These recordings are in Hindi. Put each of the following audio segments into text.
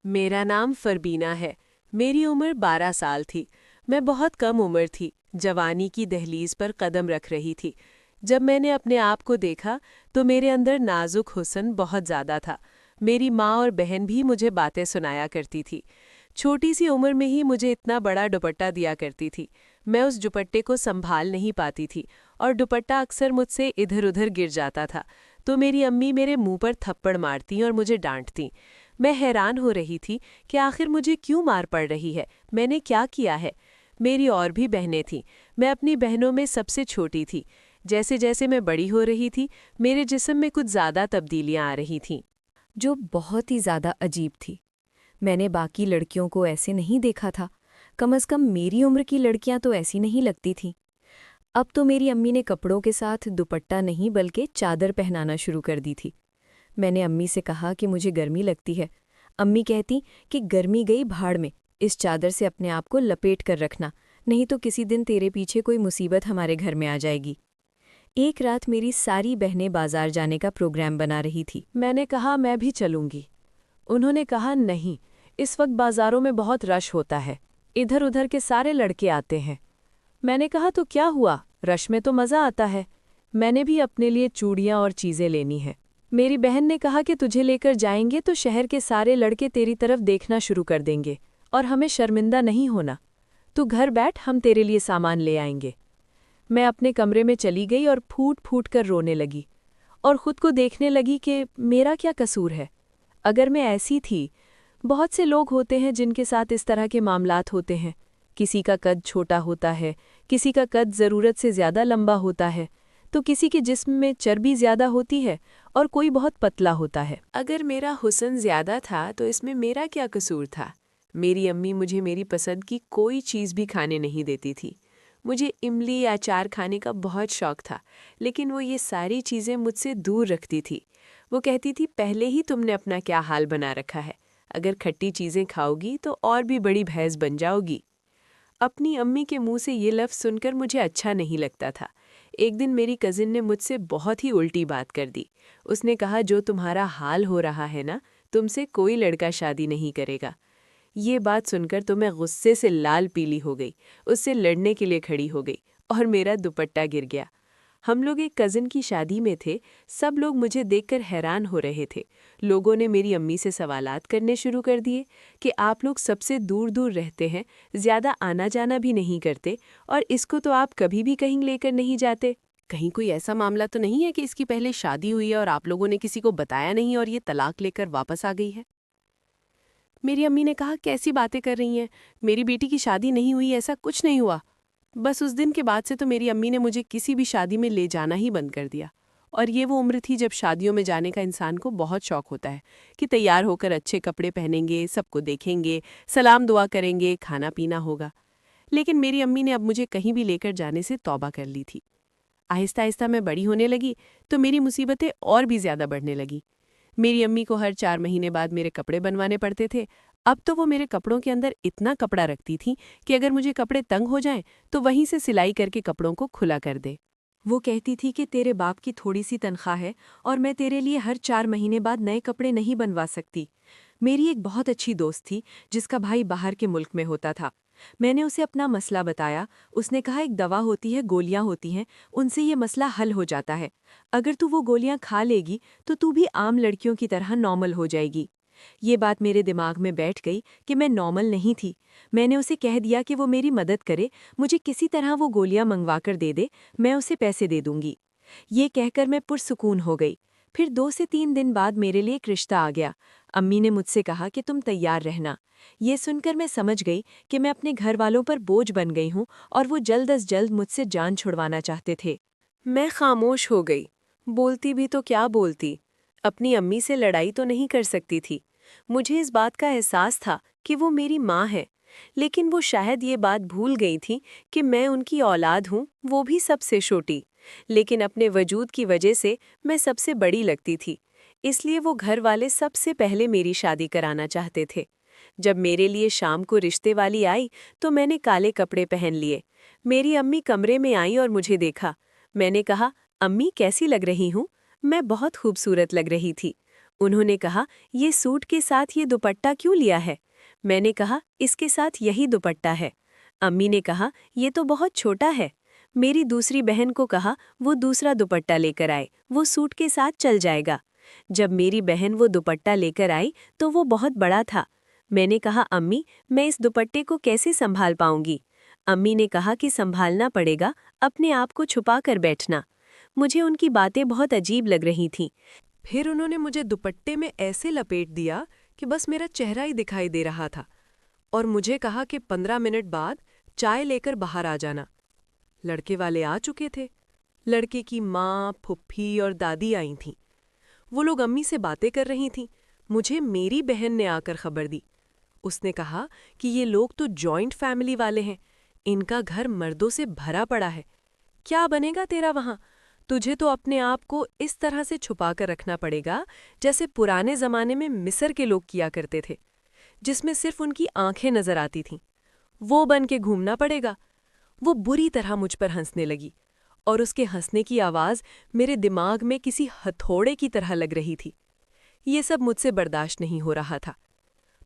मेरा नाम फरबीना है। मेरी उम्र 12 साल थी। मैं बहुत कम उम्र थी, जवानी की दहलीज पर कदम रख रही थी। जब मैंने अपने आप को देखा तो मेरे अंदर नाजुक हुस्न बहुत ज़्यादा था। मेरी माँ और बहन भी मुझे बातें सुनाया करती थी। छोटी सी उम्र में ही मुझे इतना बड़ा दुपट्टा दिया करती थी। मैं उस दुपट्टे को संभाल नहीं पाती थी और दुपट्टा अक्सर मुझसे इधर-उधर गिर जाता था, तो मेरी अम्मी मेरे मुंह पर थप्पड़ मारती और मुझे डांटती। मैं हैरान हो रही थी कि आखिर मुझे क्यों मार पड़ रही है, मैंने क्या किया है। मेरी और भी बहनें थीं। मैं अपनी बहनों में सबसे छोटी थी। जैसे जैसे मैं बड़ी हो रही थी, मेरे जिस्म में कुछ ज़्यादा तब्दीलियां आ रही थीं। जो बहुत ही ज़्यादा अजीब थी। मैंने बाकी लड़कियों को ऐसे नहीं देखा था। कम से कम मेरी उम्र की लड़कियां तो ऐसी नहीं लगती थीं। अब तो मेरी अम्मी ने कपड़ों के साथ दुपट्टा नहीं बल्कि चादर पहनाना शुरू कर दी थी। मैंने अम्मी से कहा कि मुझे गर्मी लगती है। अम्मी कहती कि गर्मी गई भाड़ में, इस चादर से अपने आप को लपेट कर रखना, नहीं तो किसी दिन तेरे पीछे कोई मुसीबत हमारे घर में आ जाएगी। एक रात मेरी सारी बहनें बाजार जाने का प्रोग्राम बना रही थी। मैंने कहा मैं भी चलूंगी। उन्होंने कहा नहीं, इस वक्त बाजारों में बहुत रश होता है, इधर उधर के सारे लड़के आते हैं। मैंने कहा तो क्या हुआ, रश में तो मज़ा आता है। मैंने भी अपने लिए चूड़ियाँ और चीज़ें लेनी हैं। मेरी बहन ने कहा कि तुझे लेकर जाएंगे तो शहर के सारे लड़के तेरी तरफ देखना शुरू कर देंगे और हमें शर्मिंदा नहीं होना। तू घर बैठ, हम तेरे लिए सामान ले आएंगे। मैं अपने कमरे में चली गई और फूट फूट कर रोने लगी और खुद को देखने लगी कि मेरा क्या कसूर है। अगर मैं ऐसी थी, बहुत से लोग होते हैं जिनके साथ इस तरह के मामलात होते हैं। किसी का कद छोटा होता है, किसी का कद ज़रूरत से ज़्यादा लंबा होता है, तो किसी के जिस्म में चर्बी ज़्यादा होती है और कोई बहुत पतला होता है। अगर मेरा हुस्न ज़्यादा था तो इसमें मेरा क्या कसूर था। मेरी अम्मी मुझे मेरी पसंद की कोई चीज़ भी खाने नहीं देती थी। मुझे इमली या अचार खाने का बहुत शौक था, लेकिन वो ये सारी चीज़ें मुझसे दूर रखती थी। वो कहती थी पहले ही तुमने अपना क्या हाल बना रखा है, अगर खट्टी चीज़ें खाओगी तो और भी बड़ी भैंस बन जाओगी। अपनी अम्मी के मुंह से ये लफ्ज़ सुनकर मुझे अच्छा नहीं लगता था। एक दिन मेरी कज़िन ने मुझसे बहुत ही उल्टी बात कर दी। उसने कहा जो तुम्हारा हाल हो रहा है ना, तुमसे कोई लड़का शादी नहीं करेगा। ये बात सुनकर तो मैं गुस्से से लाल पीली हो गई, उससे लड़ने के लिए खड़ी हो गई और मेरा दुपट्टा गिर गया। हम लोग एक कज़िन की शादी में थे। सब लोग मुझे देखकर हैरान हो रहे थे। लोगों ने मेरी अम्मी से सवालात करने शुरू कर दिए कि आप लोग सबसे दूर दूर रहते हैं, ज़्यादा आना जाना भी नहीं करते, और इसको तो आप कभी भी कहीं लेकर नहीं जाते। कहीं कोई ऐसा मामला तो नहीं है कि इसकी पहले शादी हुई है और आप लोगों ने किसी को बताया नहीं और ये तलाक लेकर वापस आ गई है। मेरी अम्मी ने कहा कैसी बातें कर रही हैं, मेरी बेटी की शादी नहीं हुई, ऐसा कुछ नहीं हुआ। बस उस दिन के बाद से तो मेरी अम्मी ने मुझे किसी भी शादी में ले जाना ही बंद कर दिया। और ये वो उम्र थी जब शादियों में जाने का इंसान को बहुत शौक होता है कि तैयार होकर अच्छे कपड़े पहनेंगे, सबको देखेंगे, सलाम दुआ करेंगे, खाना पीना होगा। लेकिन मेरी अम्मी ने अब मुझे कहीं भी लेकर जाने से तौबा कर ली थी। आहिस्ता आहिस्ता मैं बड़ी होने लगी तो मेरी मुसीबतें और भी ज़्यादा बढ़ने लगी। मेरी अम्मी को हर 4 महीने बाद मेरे कपड़े बनवाने पड़ते थे। अब तो वो मेरे कपड़ों के अंदर इतना कपड़ा रखती थी कि अगर मुझे कपड़े तंग हो जाएं तो वहीं से सिलाई करके कपड़ों को खुला कर दे। वो कहती थी कि तेरे बाप की थोड़ी सी तनख्वाह है और मैं तेरे लिए हर 4 महीने बाद नए कपड़े नहीं बनवा सकती। मेरी एक बहुत अच्छी दोस्त थी जिसका भाई बाहर के मुल्क में होता था। मैंने उसे अपना मसला बताया। उसने कहा एक दवा होती है, गोलियां होती हैं, उनसे ये मसला हल हो जाता है। अगर तू वो गोलियां खा लेगी तो तू भी आम लड़कियों की तरह नॉर्मल हो जाएगी। ये बात मेरे दिमाग में बैठ गई कि मैं नॉर्मल नहीं थी। मैंने उसे कह दिया कि वो मेरी मदद करे, मुझे किसी तरह वो गोलियां मंगवा कर दे दे, मैं उसे पैसे दे दूंगी। ये कहकर मैं पुरसुकून हो गई। फिर 2 से 3 दिन बाद मेरे लिए एक रिश्ता आ गया। अम्मी ने मुझसे कहा कि तुम तैयार रहना। ये सुनकर मैं समझ गई कि मैं अपने घर वालों पर बोझ बन गई हूँ और वो जल्द अज जल्द मुझसे जान छुड़वाना चाहते थे। मैं खामोश हो गई। बोलती भी तो क्या बोलती? अपनी अम्मी से लड़ाई तो नहीं कर सकती थी। मुझे इस बात का एहसास था कि वो मेरी माँ है, लेकिन वो शायद ये बात भूल गई थी कि मैं उनकी औलाद हूँ, वो भी सबसे छोटी। लेकिन अपने वजूद की वजह से मैं सबसे बड़ी लगती थी, इसलिए वो घर वाले सबसे पहले मेरी शादी कराना चाहते थे। जब मेरे लिए शाम को रिश्ते वाली आई तो मैंने काले कपड़े पहन लिए। मेरी अम्मी कमरे में आई और मुझे देखा। मैंने कहा, अम्मी कैसी लग रही हूँ? मैं बहुत खूबसूरत लग रही थी। उन्होंने कहा, ये सूट के साथ ये दुपट्टा क्यों लिया है? मैंने कहा, इसके साथ यही दुपट्टा है। अम्मी ने कहा, ये तो बहुत छोटा है। मेरी दूसरी बहन को कहा वो दूसरा दुपट्टा लेकर आए, वो सूट के साथ चल जाएगा। जब मेरी बहन वो दुपट्टा लेकर आई तो वो बहुत बड़ा था। मैंने कहा, अम्मी मैं इस दुपट्टे को कैसे संभाल पाऊंगी? अम्मी ने कहा कि संभालना पड़ेगा, अपने आप को छुपा कर बैठना। मुझे उनकी बातें बहुत अजीब लग रही थीं। फिर उन्होंने मुझे दुपट्टे में ऐसे लपेट दिया कि बस मेरा चेहरा ही दिखाई दे रहा था, और मुझे कहा कि 15 मिनट बाद चाय लेकर बाहर आ जाना। लड़के वाले आ चुके थे। लड़के की माँ, फुफ्फी और दादी आई थीं। वो लोग अम्मी से बातें कर रही थीं। मुझे मेरी बहन ने आकर खबर दी। उसने कहा कि ये लोग तो जॉइंट फैमिली वाले हैं, इनका घर मर्दों से भरा पड़ा है। क्या बनेगा तेरा वहाँ? तुझे तो अपने आप को इस तरह से छुपा कर रखना पड़ेगा जैसे पुराने जमाने में मिस्र के लोग किया करते थे, जिसमें सिर्फ उनकी आंखें नजर आती थीं। वो बन के घूमना पड़ेगा। वो बुरी तरह मुझ पर हंसने लगी, और उसके हंसने की आवाज़ मेरे दिमाग में किसी हथौड़े की तरह लग रही थी। ये सब मुझसे बर्दाश्त नहीं हो रहा था।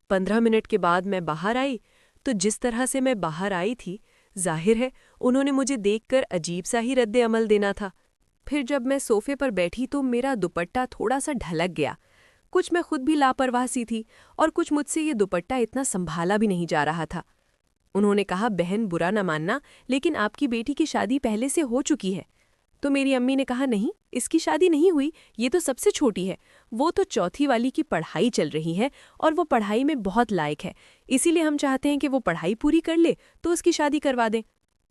15 मिनट के बाद मैं बाहर आई, तो जिस तरह से मैं बाहर आई थी, जाहिर है उन्होंने मुझे देखकर अजीब सा ही रद्द अमल देना था। फिर जब मैं सोफे पर बैठी तो मेरा दुपट्टा थोड़ा सा ढलक गया। कुछ मैं खुद भी लापरवाह सी थी, और कुछ मुझसे ये दुपट्टा इतना संभाला भी नहीं जा रहा था। उन्होंने कहा, बहन बुरा न मानना, लेकिन आपकी बेटी की शादी पहले से हो चुकी है। तो मेरी अम्मी ने कहा, नहीं, इसकी शादी नहीं हुई, ये तो सबसे छोटी है। वो तो चौथी वाली की पढ़ाई चल रही है, और वो पढ़ाई में बहुत लायक है, इसीलिए हम चाहते हैं कि वो पढ़ाई पूरी कर ले तो उसकी शादी करवा दें।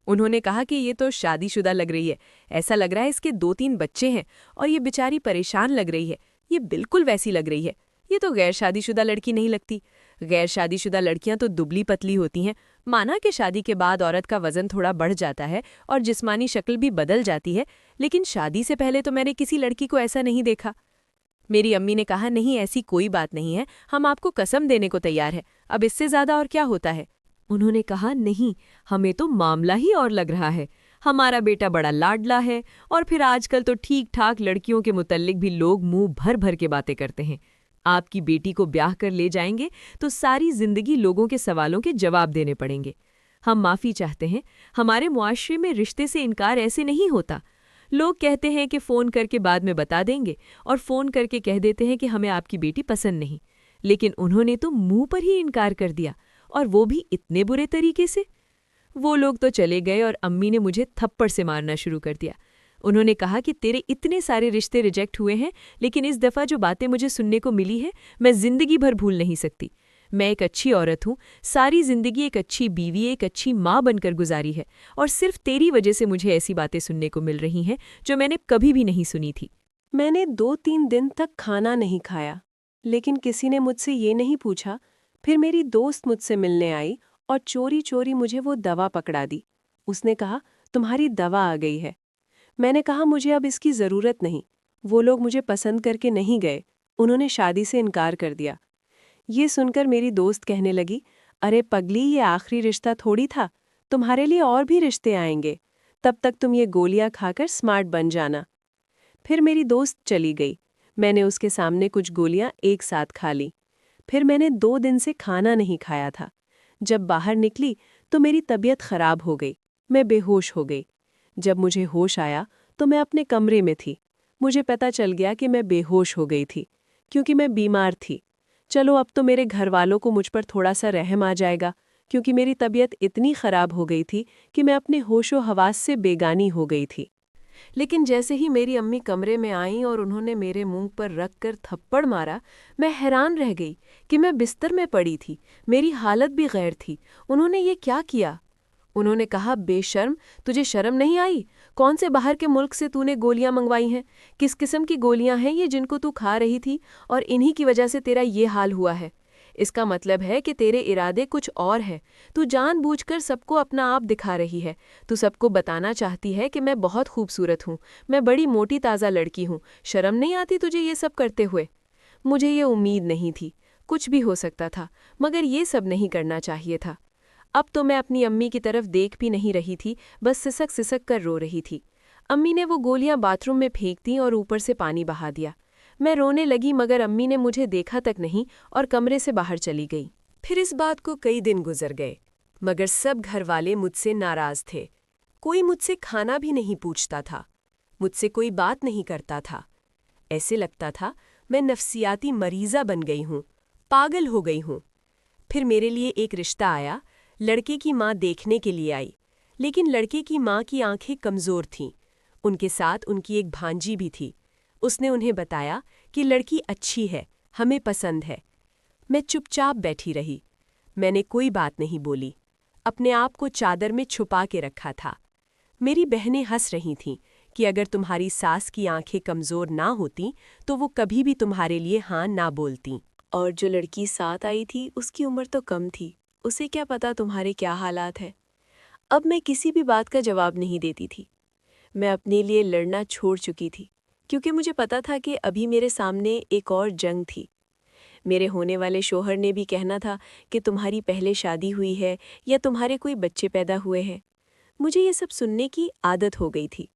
उन्होंने कहा कि ये तो शादीशुदा लग रही है, ऐसा लग रहा है इसके 2-3 बच्चे हैं, और ये बेचारी परेशान लग रही है। ये बिल्कुल वैसी लग रही है। ये तो गैर शादीशुदा लड़की नहीं लगती। गैर शादीशुदा लड़कियां तो दुबली पतली होती हैं। माना कि शादी के बाद औरत का वजन थोड़ा बढ़ जाता है और जिस्मानी शक्ल भी बदल जाती है, लेकिन शादी से पहले तो मैंने किसी लड़की को ऐसा नहीं देखा। मेरी अम्मी ने कहा, नहीं, ऐसी कोई बात नहीं है, हम आपको कसम देने को तैयार है, अब इससे ज्यादा और क्या होता है? उन्होंने कहा, नहीं, हमें तो मामला ही और लग रहा है। हमारा बेटा बड़ा लाडला है, और फिर आजकल तो ठीक ठाक लड़कियों के मुतल्लिक भी लोग मुंह भर भर के बातें करते हैं। आपकी बेटी को ब्याह कर ले जाएंगे तो सारी जिंदगी लोगों के सवालों के जवाब देने पड़ेंगे। हम माफ़ी चाहते हैं, हमारे मुआशरे में रिश्ते से इनकार ऐसे नहीं होता। लोग कहते हैं कि फ़ोन करके बाद में बता देंगे, और फ़ोन करके कह देते हैं कि हमें आपकी बेटी पसंद नहीं। लेकिन उन्होंने तो मुंह पर ही इनकार कर दिया, और वो भी इतने बुरे तरीके से। वो लोग तो चले गए और अम्मी ने मुझे थप्पड़ से मारना शुरू कर दिया। उन्होंने कहा कि तेरे इतने सारे रिश्ते रिजेक्ट हुए हैं, लेकिन इस दफ़ा जो बातें मुझे सुनने को मिली है, मैं ज़िंदगी भर भूल नहीं सकती। मैं एक अच्छी औरत हूँ, सारी ज़िंदगी एक अच्छी बीवी, एक अच्छी माँ बनकर गुजारी है, और सिर्फ तेरी वजह से मुझे ऐसी बातें सुनने को मिल रही हैं जो मैंने कभी भी नहीं सुनी थी। मैंने 2-3 दिन तक खाना नहीं खाया, लेकिन किसी ने मुझसे ये नहीं पूछा। फिर मेरी दोस्त मुझसे मिलने आई और चोरी चोरी मुझे वो दवा पकड़ा दी। उसने कहा, तुम्हारी दवा आ गई है। मैंने कहा, मुझे अब इसकी ज़रूरत नहीं। वो लोग मुझे पसंद करके नहीं गए, उन्होंने शादी से इनकार कर दिया। ये सुनकर मेरी दोस्त कहने लगी, अरे पगली, ये आखिरी रिश्ता थोड़ी था, तुम्हारे लिए और भी रिश्ते आएंगे, तब तक तुम ये गोलियां खाकर स्मार्ट बन जाना। फिर मेरी दोस्त चली गई। मैंने उसके सामने कुछ गोलियां एक साथ खा ली। फिर मैंने 2 दिन से खाना नहीं खाया था। जब बाहर निकली तो मेरी तबीयत खराब हो गई, मैं बेहोश हो गई। जब मुझे होश आया तो मैं अपने कमरे में थी। मुझे पता चल गया कि मैं बेहोश हो गई थी, क्योंकि मैं बीमार थी। चलो, अब तो मेरे घर वालों को मुझ पर थोड़ा सा रहम आ जाएगा, क्योंकि मेरी तबीयत इतनी खराब हो गई थी कि मैं अपने होशो हवास से बेगानी हो गई थी। लेकिन जैसे ही मेरी अम्मी कमरे में आईं और उन्होंने मेरे मुंह पर रख कर थप्पड़ मारा, मैं हैरान रह गई कि मैं बिस्तर में पड़ी थी, मेरी हालत भी गैर थी। उन्होंने ये क्या किया? उन्होंने कहा, बेशर्म, तुझे शर्म नहीं आई? कौन से बाहर के मुल्क से तूने गोलियां मंगवाई हैं? किस किस्म की गोलियां हैं ये जिनको तू खा रही थी, और इन्हीं की वजह से तेरा ये हाल हुआ है? इसका मतलब है कि तेरे इरादे कुछ और हैं। तू जानबूझकर सबको अपना आप दिखा रही है। तू सबको बताना चाहती है कि मैं बहुत खूबसूरत हूँ, मैं बड़ी मोटी ताज़ा लड़की हूँ। शर्म नहीं आती तुझे ये सब करते हुए? मुझे ये उम्मीद नहीं थी। कुछ भी हो सकता था, मगर ये सब नहीं करना चाहिए था। अब तो मैं अपनी अम्मी की तरफ देख भी नहीं रही थी, बस सिसक सिसक कर रो रही थी। अम्मी ने वो गोलियां बाथरूम में फेंक दी और ऊपर से पानी बहा दिया। मैं रोने लगी मगर अम्मी ने मुझे देखा तक नहीं और कमरे से बाहर चली गई। फिर इस बात को कई दिन गुजर गए, मगर सब घरवाले मुझसे नाराज थे। कोई मुझसे खाना भी नहीं पूछता था, मुझसे कोई बात नहीं करता था। ऐसे लगता था मैं नफ्सियाती मरीज़ा बन गई हूँ, पागल हो गई हूँ। फिर मेरे लिए एक रिश्ता आया। लड़के की माँ देखने के लिए आई, लेकिन लड़के की माँ की आंखें कमज़ोर थीं। उनके साथ उनकी एक भांजी भी थी। उसने उन्हें बताया कि लड़की अच्छी है, हमें पसंद है। मैं चुपचाप बैठी रही। मैंने कोई बात नहीं बोली, अपने आप को चादर में छुपा के रखा था। मेरी बहनें हंस रही थीं कि अगर तुम्हारी सास की आंखें कमज़ोर ना होतीं तो वो कभी भी तुम्हारे लिए हाँ ना बोलतीं। और जो लड़की साथ आई थी उसकी उम्र तो कम थी, उसे क्या पता तुम्हारे क्या हालात हैं। अब मैं किसी भी बात का जवाब नहीं देती थी। मैं अपने लिए लड़ना छोड़ चुकी थी, क्योंकि मुझे पता था कि अभी मेरे सामने एक और जंग थी। मेरे होने वाले शोहर ने भी कहना था कि तुम्हारी पहले शादी हुई है या तुम्हारे कोई बच्चे पैदा हुए हैं। मुझे ये सब सुनने की आदत हो गई थी।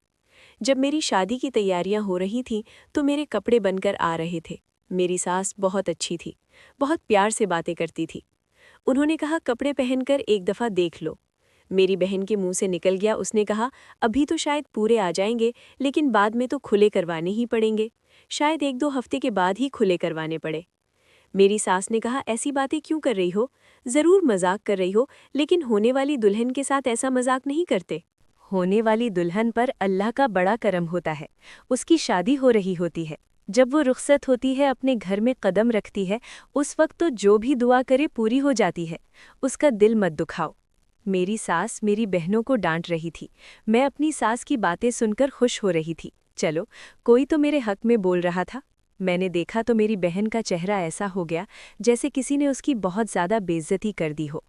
जब मेरी शादी की तैयारियां हो रही थीं तो मेरे कपड़े बनकर आ रहे थे। मेरी सास बहुत अच्छी थी, बहुत प्यार से बातें करती थी। उन्होंने कहा, कपड़े पहनकर एक दफ़ा देख लो। मेरी बहन के मुंह से निकल गया, उसने कहा, अभी तो शायद पूरे आ जाएंगे, लेकिन बाद में तो खुले करवाने ही पड़ेंगे। शायद 1-2 हफ्ते के बाद ही खुले करवाने पड़े। मेरी सास ने कहा, ऐसी बातें क्यों कर रही हो? ज़रूर मजाक कर रही हो, लेकिन होने वाली दुल्हन के साथ ऐसा मजाक नहीं करते। होने वाली दुल्हन पर अल्लाह का बड़ा करम होता है। उसकी शादी हो रही होती है। जब वो रुखसत होती है, अपने घर में कदम रखती है, उस वक्त तो जो भी दुआ करे पूरी हो जाती है। उसका दिल मत दुखाओ। मेरी सास मेरी बहनों को डांट रही थी। मैं अपनी सास की बातें सुनकर खुश हो रही थी। चलो, कोई तो मेरे हक में बोल रहा था। मैंने देखा तो मेरी बहन का चेहरा ऐसा हो गया जैसे किसी ने उसकी बहुत ज़्यादा बेइज्जती कर दी हो।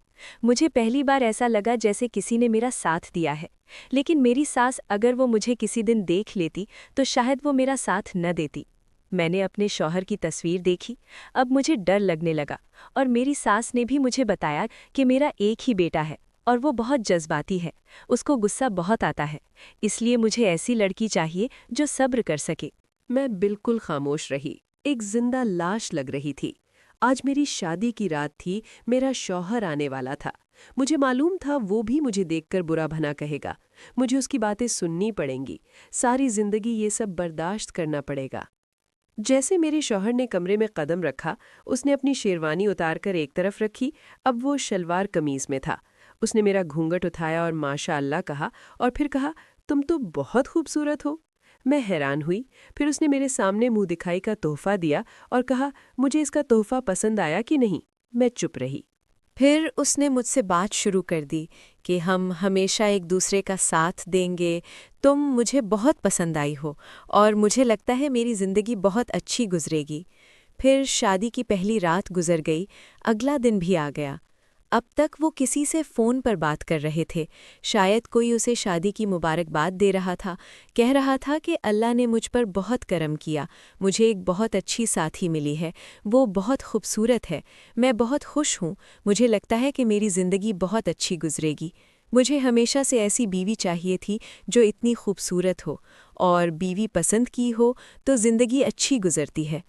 मुझे पहली बार ऐसा लगा जैसे किसी ने मेरा साथ दिया है। लेकिन मेरी सास अगर वो मुझे किसी दिन देख लेती तो शायद वो मेरा साथ न देती। मैंने अपने शौहर की तस्वीर देखी। अब मुझे डर लगने लगा और मेरी सास ने भी मुझे बताया कि मेरा एक ही बेटा है और वो बहुत जज्बाती है, उसको गुस्सा बहुत आता है। इसलिए मुझे ऐसी लड़की चाहिए जो सब्र कर सके। मैं बिल्कुल खामोश रही, एक जिंदा लाश लग रही थी। आज मेरी शादी की रात थी, मेरा शौहर आने वाला था। मुझे मालूम था वो भी मुझे देखकर बुरा भला कहेगा। मुझे उसकी बातें सुननी पड़ेंगी, सारी जिंदगी ये सब बर्दाश्त करना पड़ेगा। जैसे मेरे शौहर ने कमरे में कदम रखा, उसने अपनी शेरवानी उतारकर एक तरफ रखी। अब वो शलवार कमीज में था। उसने मेरा घूंघट उठाया और माशाअल्लाह कहा और फिर कहा, तुम तो बहुत खूबसूरत हो। मैं हैरान हुई। फिर उसने मेरे सामने मुंह दिखाई का तोहफा दिया और कहा, मुझे इसका तोहफा पसंद आया कि नहीं। मैं चुप रही। फिर उसने मुझसे बात शुरू कर दी कि हम हमेशा एक दूसरे का साथ देंगे। तुम मुझे बहुत पसंद आई हो और मुझे लगता है मेरी ज़िंदगी बहुत अच्छी गुजरेगी। फिर शादी की पहली रात गुजर गई, अगला दिन भी आ गया। अब तक वो किसी से फ़ोन पर बात कर रहे थे। शायद कोई उसे शादी की मुबारकबाद दे रहा था, कह रहा था कि अल्लाह ने मुझ पर बहुत करम किया, मुझे एक बहुत अच्छी साथी मिली है, वो बहुत खूबसूरत है, मैं बहुत खुश हूँ, मुझे लगता है कि मेरी ज़िंदगी बहुत अच्छी गुजरेगी। मुझे हमेशा से ऐसी बीवी चाहिए थी जो इतनी खूबसूरत हो, और बीवी पसंद की हो तो ज़िंदगी अच्छी गुजरती है।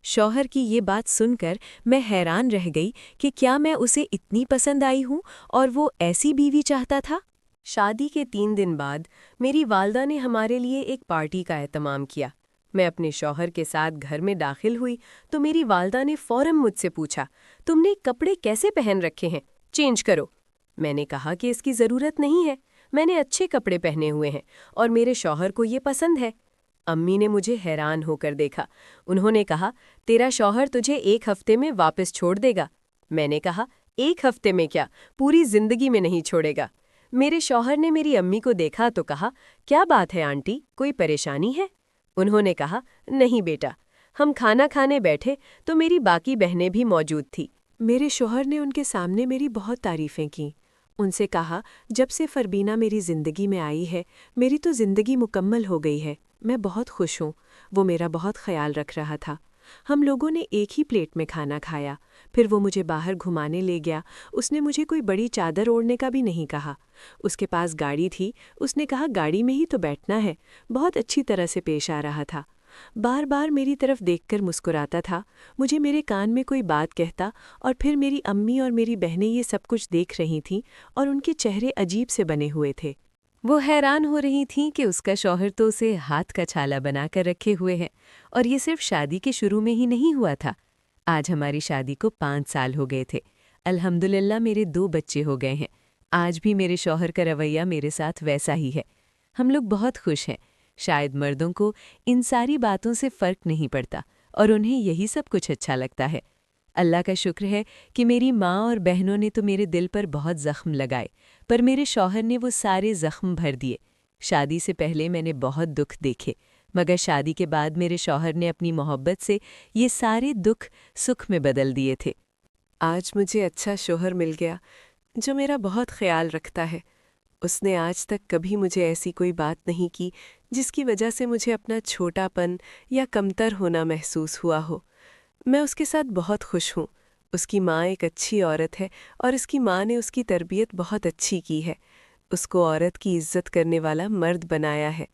शौहर की ये बात सुनकर मैं हैरान रह गई कि क्या मैं उसे इतनी पसंद आई हूँ और वो ऐसी बीवी चाहता था। शादी के 3 दिन बाद मेरी वालदा ने हमारे लिए एक पार्टी का एहतमाम किया। मैं अपने शौहर के साथ घर में दाखिल हुई तो मेरी वालदा ने फ़ौरन मुझसे पूछा, तुमने कपड़े कैसे पहन रखे हैं? चेंज करो। मैंने कहा कि इसकी ज़रूरत नहीं है, मैंने अच्छे कपड़े पहने हुए हैं और मेरे शौहर को ये पसंद है। अम्मी ने मुझे हैरान होकर देखा। उन्होंने कहा, तेरा शौहर तुझे 1 हफ्ते में वापस छोड़ देगा। मैंने कहा, 1 हफ्ते में क्या, पूरी जिंदगी में नहीं छोड़ेगा। मेरे शौहर ने मेरी अम्मी को देखा तो कहा, क्या बात है आंटी, कोई परेशानी है? उन्होंने कहा, नहीं बेटा। हम खाना खाने बैठे तो मेरी बाकी बहनें भी मौजूद थी। मेरे शौहर ने उनके सामने मेरी बहुत तारीफ़ें की। उनसे कहा, जब से फरबीना मेरी ज़िंदगी में आई है, मेरी तो ज़िंदगी मुकम्मल हो गई है। मैं बहुत खुश हूँ। वो मेरा बहुत ख्याल रख रहा था। हम लोगों ने एक ही प्लेट में खाना खाया। फिर वो मुझे बाहर घुमाने ले गया। उसने मुझे कोई बड़ी चादर ओढ़ने का भी नहीं कहा। उसके पास गाड़ी थी, उसने कहा गाड़ी में ही तो बैठना है। बहुत अच्छी तरह से पेश आ रहा था। बार बार मेरी तरफ देखकर मुस्कुराता था। मुझे मेरे कान में कोई बात कहता और फिर मेरी अम्मी और मेरी बहनें ये सब कुछ देख रही थीं और उनके चेहरे अजीब से बने हुए थे। वो हैरान हो रही थीं कि उसका शौहर तो उसे हाथ का छाला बनाकर रखे हुए है, और ये सिर्फ शादी के शुरू में ही नहीं हुआ था। आज हमारी शादी को 5 साल हो गए थे। अल्हम्दुलिल्लाह मेरे 2 बच्चे हो गए हैं। आज भी मेरे शौहर का रवैया मेरे साथ वैसा ही है। हम लोग बहुत खुश हैं। शायद मर्दों को इन सारी बातों से फ़र्क नहीं पड़ता और उन्हें यही सब कुछ अच्छा लगता है। अल्लाह का शुक्र है कि मेरी माँ और बहनों ने तो मेरे दिल पर बहुत ज़ख्म लगाए, पर मेरे शौहर ने वो सारे ज़ख्म भर दिए। शादी से पहले मैंने बहुत दुख देखे, मगर शादी के बाद मेरे शौहर ने अपनी मोहब्बत से ये सारे दुख सुख में बदल दिए थे। आज मुझे अच्छा शौहर मिल गया जो मेरा बहुत ख्याल रखता है। उसने आज तक कभी मुझे ऐसी कोई बात नहीं की जिसकी वजह से मुझे अपना छोटापन या कमतर होना महसूस हुआ हो। मैं उसके साथ बहुत खुश हूँ। उसकी माँ एक अच्छी औरत है और उसकी माँ ने उसकी तरबियत बहुत अच्छी की है। उसको औरत की इज्जत करने वाला मर्द बनाया है।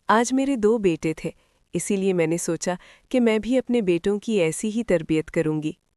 आज मेरे 2 बेटे थे, इसीलिए मैंने सोचा कि मैं भी अपने बेटों की ऐसी ही तरबियत करूँगी।